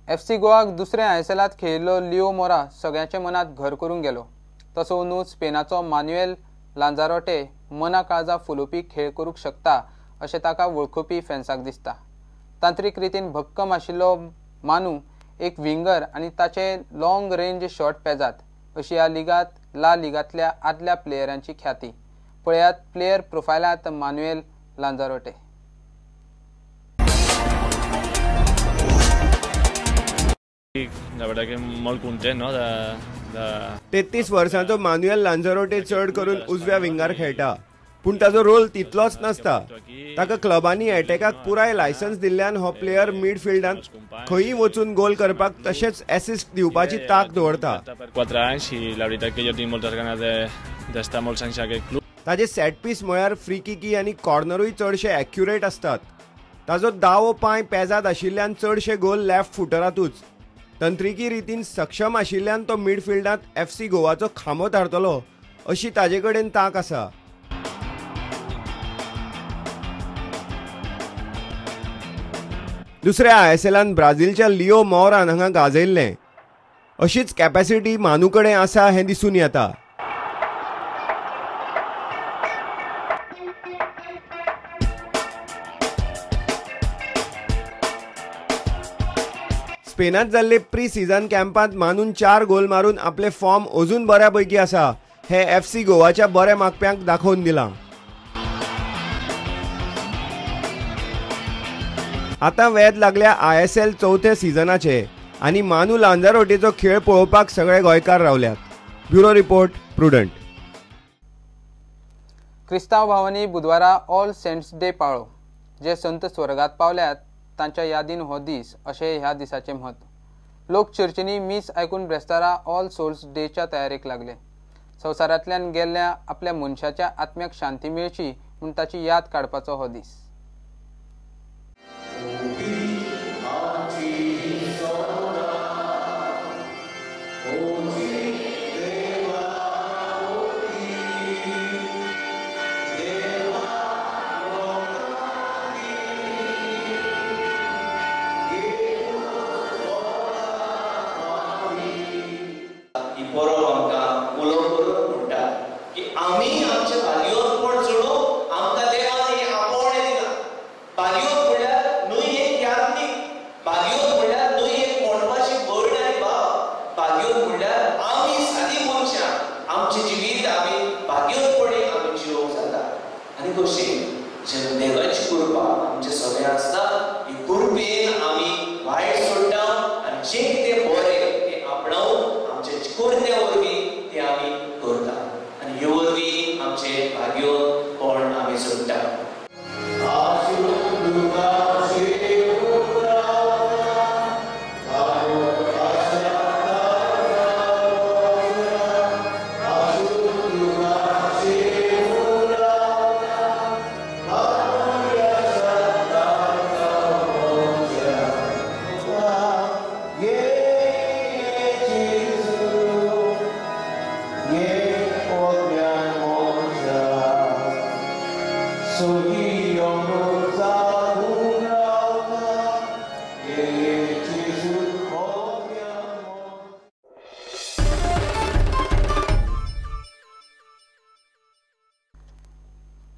FC गोवाक दुसरे आयएसएलात खेळिल्लो लिओ मोरा सगळ्यांच्या मनात घर करून गेलो. तसो न्हू स्पेनाचो मान्युएल लांजारोटे मना काळजा फुलोवपी खेळ करूंक शकता अशें ताका वळखुपी फॅन्साक दिसता. तांत्रीक रितीन भक्कम आशिल्लो मानू एक विंगर आनी ताचे लॉंग रेंज शॉट पेजात अशी ह्या लिगात ला लिगांतल्या आदल्या प्लेयरांची ख्याती. पळयात प्लेयर प्रोफायलांत मान्युएल लांजारोटे. 33 वर्सांचो मान्युएल लांजारोटे चढ करून उजव्या विंगार खेळटा, पूण ताजो रोल तितलोच नसता. ताका क्लबांनी अटॅकाक पुराय लायसन्स दिल्ल्यान हो प्लेयर मिडफिल्डांत खंयी वचून गोल करपाक तशेंच एसिस्ट दिवपाची तांक दवरता. ताजे सेट पीस म्हळ्यार फ्री किकी आनी कॉर्नरूय चडशे एक्युरेट असतात. ताजो दावो पांय पेजाद आशिल्ल्यान चडशे गोल लेफ्ट फुटरांतूच. तंत्रिकी रितीन सक्षम आशिल्ल्यान तो मिडफिल्डांत FC गोवाचो खांबो थारतलो अशी ताजे कडेन तांक आसा. दुसऱ्या आयएसएलान ब्राझीलच्या लिओ मोरान हांगा गाजयल्लें. अशीच कॅपॅसिटी मानू कडेन आसा हें दिसून येता. स्पेनात जाल्ले प्री सीझन कॅम्पांत मानून 4 गोल मारून आपले फॉर्म अजून बऱ्यापैकी आसा हे FC गोवाच्या बऱ्या मागप्यांक दाखोवन दिलां. आतां वेध लागल्या ISL चवथे सीझनाचे आनी मानू लांजारोटेचो खेळ पळोवपाक सगळे गोंयकार रावल्यात. Bureau report, prudent. क्रिस्तांव भावांनी बुधवारा ऑल सेंट्स डे पाळ्ळो. जे संत स्वर्गात पावल्यात तांच्या यादीन हो दीस अशें ह्या दिसाचें म्हत्व. लोक चर्चींनी मीस आयकून ब्रेस्तारा ऑल सोल्स डेच्या तयारेक लागले. संवसारांतल्यान गेल्ल्या आपल्या मनशाच्या आत्म्याक शांती मेळची म्हूण ताची याद काडपाचो हो दीस.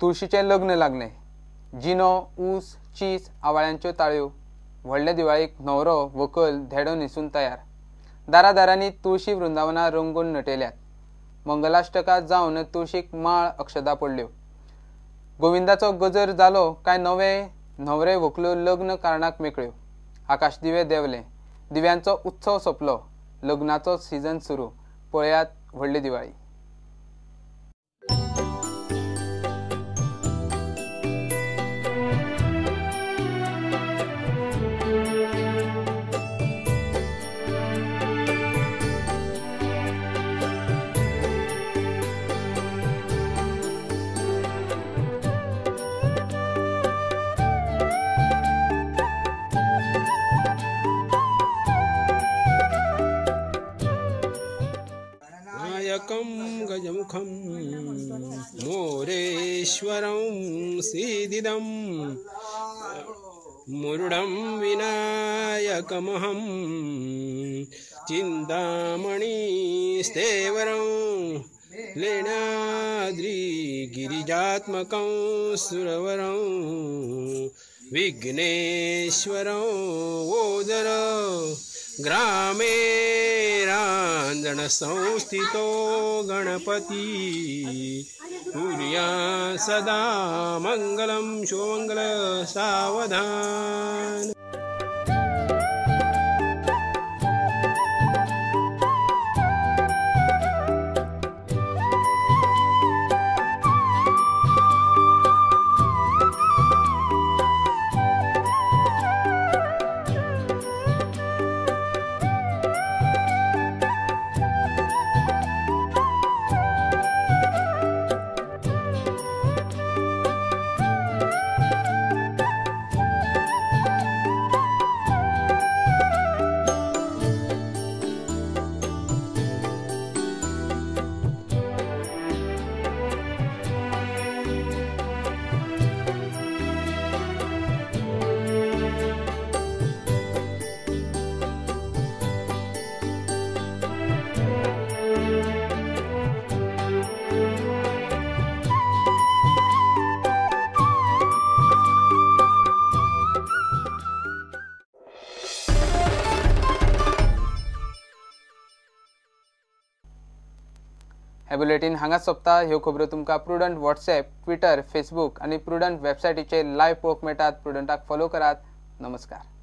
तुळशीचें लग्न लागलें. जिनो, ऊस, चीज, आवाळ्यांच्यो ताळयो. व्हडले दिवाळीक न्हवरो व्हंकल धेडो न्हेसून तयार. दारादारांनी तुळशी वृंदावनां रंगून नटयल्यात. मंगलाश्टका जावन तुळशीक माळ अक्षदा पडल्यो. गोविंदाचो गजर जालो काय नवे न्हवरे व्हंकल्यो लग्न कारणाक मेकळ्यो. आकाश दिवे देंवले. दिव्यांचो उत्सव सोंपलो. लग्नाचो सीझन सुरू. पळयात व्हडली दिवाळी. गजमुखं मोरेश्वरं सीदिदं मुरुडं विनायकमहं चिन्तामणिस्थेवरं लेणाद्रिगिरिजात्मकं सुरवरं विघ्नेश्वरं वोदर ग्रामे राञ्जनसंस्थितो गणपति कुर्या सदा मंगलम शुभमंगल सावधान। हे बुलेटिन हांगाच सोंपता। ह्यो खबरो तुमकां प्रुडंट व्हॉट्सॲप, ट्विटर, फेसबूक आनी प्रुडंट वेबसायटीचेर लायव्ह पळोवंक मेळटात। प्रुडंटाक फॉलो करात। नमस्कार।